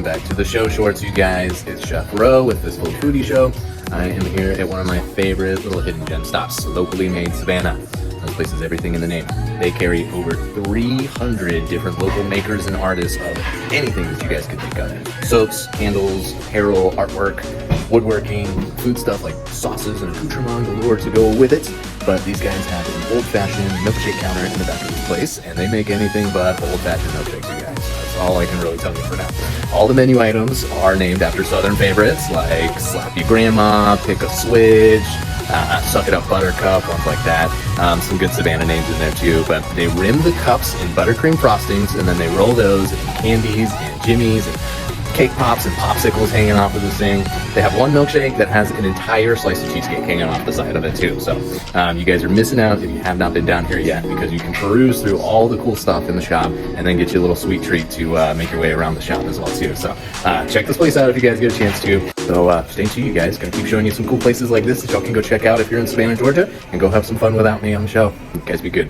welcome back to the show shorts, you guys. It's Chef Ro with this little foodie show. I am here at one of my favorite little hidden gem stops, Locally Made Savannah. This place is everything in the name. They carry over 300 different local makers and artists of anything that you guys could think of. Soaps, candles, apparel, artwork, woodworking, food stuff like sauces and accoutrement galore to go with it. But these guys have an old-fashioned milkshake counter in the back of this place, and they make anything but old-fashioned milkshakes, you guys. That's all I can really tell you for now. All the menu items are named after southern favorites like Slap Your Grandma, Pick a Switch, Suck It Up Buttercup, ones like that. Some good Savannah names in there too, but they rim the cups in buttercream frostings, and then they roll those in candies and jimmies and cake pops and popsicles hanging off of this thing. They have one milkshake that has an entire slice of cheesecake hanging off the side of it too. So you guys are missing out if you have not been down here yet, because you can peruse through all the cool stuff in the shop and then get you a little sweet treat to make your way around the shop as well too. So check this place out if you guys get a chance to. So stay tuned, you guys. Gonna keep showing you some cool places like this that y'all can go check out if you're in Savannah, Georgia, and go have some fun without me on the show. You guys be good.